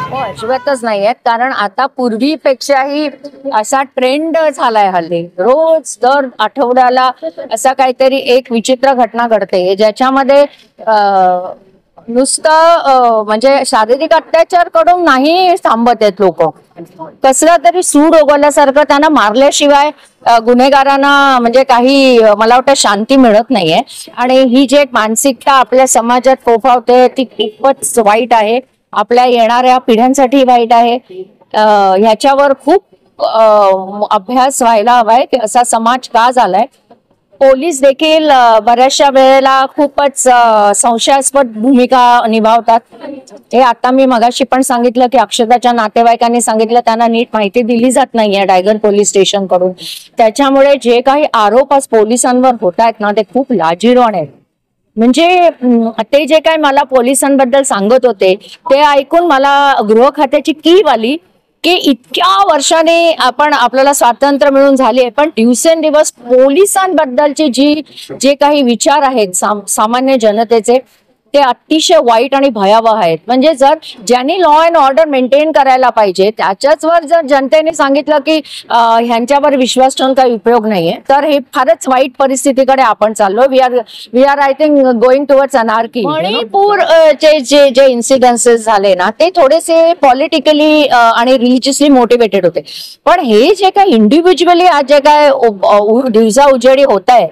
अजिबातच नाहीये, कारण आता पूर्वीपेक्षाही असा ट्रेंड झालाय हल्ली. रोज दर आठवड्याला असा काहीतरी एक विचित्र घटना घडते ज्याच्यामध्ये नुसतं म्हणजे शारीरिक अत्याचार कडून नाही थांबत आहेत लोक. कसलं तरी सूड ओघळल्यासारखं त्यांना मारल्याशिवाय गुन्हेगारांना म्हणजे काही मला वाटतं शांती मिळत नाहीये. आणि ही जी एक मानसिकता आपल्या समाजात फोफावते ती खूपच वाईट आहे, आपल्या येणाऱ्या पिढ्यांसाठी वाईट आहे. ह्याच्यावर खूप अभ्यास व्हायला हवाय की असा समाज का झालाय. पोलीस देखील बऱ्याचशा वेळेला खूपच संशयास्पद भूमिका निभावतात. हे आता मी मगाशी पण सांगितलं की अक्षताच्या नातेवाईकांनी सांगितलं त्यांना नीट माहिती दिली जात नाहीये डायगन पोलीस स्टेशन कडून. त्याच्यामुळे जे काही आरोप आज पोलिसांवर होत आहेत ना ते खूप लाजिरवाणे आहेत. म्हणजे ते जे काही मला पोलिसांबद्दल सांगत होते ते ऐकून मला गृह खात्याची कीव आली की इतक्या वर्षाने आपल्याला स्वातंत्र्य मिळून झाले पण दिवसेंदिवस पोलिसांबद्दलचे जे काही विचार आहेत सामान्य जनतेचे ते अतिशय वाईट आणि भयावह आहेत. म्हणजे जर ज्यांनी लॉ अँड ऑर्डर मेंटेन करायला पाहिजे त्याच्याच वर जर जनतेने सांगितलं की ह्यांच्यावर विश्वास ठेवून काही उपयोग नाहीये तर हे फारच वाईट परिस्थितीकडे आपण चाललो. We are I think going towards anarchy. Manipur जे इन्सिडेन्सेस झाले ना ते थोडेसे पॉलिटिकली आणि रिलिजियसली मोटिवेटेड होते. पण हे जे काही इंडिव्हिज्युअली आज जे काय दिवसा उजेडी होत आहे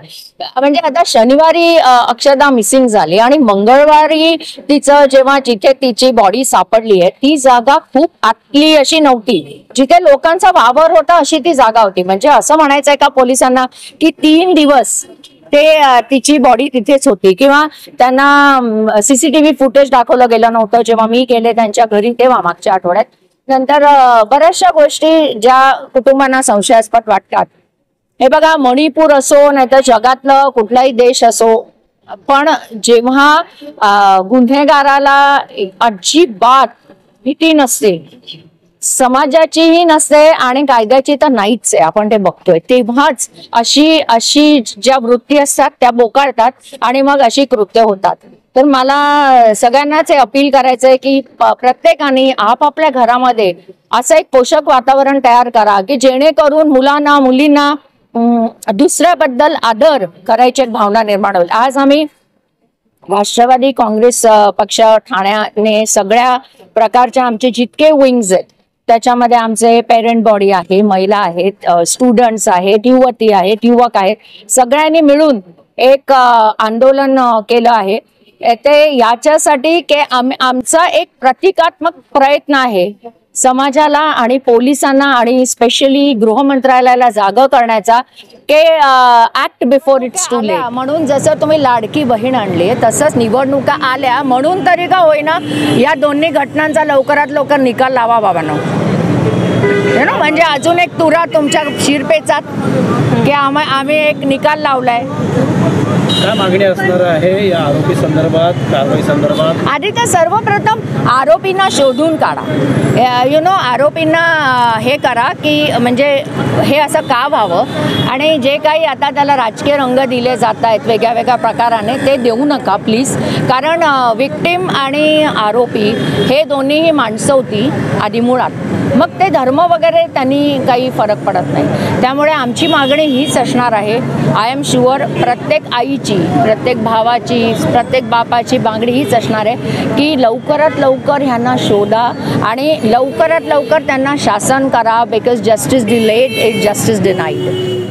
म्हणजे आता शनिवारी अक्षता मिसिंग झाली आणि मंगळवारी तिचं जेव्हा जिथे तिची बॉडी सापडली आहे ती जागा खूप आतली अशी नव्हती, जिथे लोकांचा वावर होता अशी ती जागा होती. म्हणजे असं म्हणायचंय का पोलिसांना की 3 दिवस तिची बॉडी तिथेच होती किंवा त्यांना सीसीटीव्ही फुटेज दाखवलं गेलं नव्हतं जेव्हा मी गेले त्यांच्या घरी तेव्हा मागच्या आठवड्यात. नंतर बऱ्याचशा गोष्टी ज्या कुटुंबांना संशयास्पद वाटतात. हे बघा मणिपूर असो नाही तर जगातलं कुठलाही देश असो पण जेव्हा गुन्हेगाराला अजिबात भीती नसते, समाजाचीही नसते आणि कायद्याची तर नाहीच आहे आपण ते बघतोय, तेव्हाच अशी ज्या वृत्ती असतात त्या बोकाळतात आणि मग अशी कृत्य होतात. तर मला सगळ्यांनाच हे अपील करायचंय की प्रत्येकाने आपापल्या घरामध्ये असं एक पोषक वातावरण तयार करा की जेणेकरून मुलांना मुलींना दुसऱ्याबद्दल आदर करायची भावना निर्माण होईल. आज आम्ही राष्ट्रवादी काँग्रेस पक्ष ठाण्याने सगळ्या प्रकारच्या आमचे जितके विंग्स आहेत त्याच्यामध्ये आमचे पेरेंट बॉडी आहे, महिला आहेत, स्टुडंट्स आहेत, युवती आहेत, युवक आहेत, सगळ्यांनी मिळून एक आंदोलन केलं आहे. ते याच्यासाठी की आमचा एक प्रतिकात्मक प्रयत्न आहे समाजाला आणि पोलिसांना आणि स्पेशली गृह मंत्रालयाला जागा करण्याचा की act before it's too late. म्हणून जसं तुम्ही लाडकी बहीण आणली तसंच निवडणुका आल्या म्हणून तरी का होईना या दोन्ही घटनांचा लवकरात लवकर निकाल लावा बाबांनो. म्हणजे अजून एक तुरा तुमच्या शिरपेचात की आम्ही एक निकाल लावलाय. काय मागणी असणार आहे या आरोपी संदर्भात, कारवाई संदर्भात? आधी तर सर्वप्रथम आरोपींना शोधून काढा. आरोपींना हे करा की म्हणजे हे असं का व्हावं आणि जे काही आता त्याला राजकीय रंग दिले जात आहेत वेगळ्या वेगळ्या प्रकाराने ते देऊ नका प्लीज. कारण विक्टिम आणि आरोपी हे दोन्हीही माणसं होती आधी मुळात, मग ते धर्म वगैरे त्यांनी काही फरक पडत नाही. त्यामुळे आमची मागणी हीच असणार आहे. आय एम शुअर प्रत्येक आईची, प्रत्येक भावाची, प्रत्येक बापाची मागणी हीच असणार आहे की लवकरात लवकर ह्यांना शोधा आणि लवकरात लवकर त्यांना शासन करा. Because justice delayed is justice denied.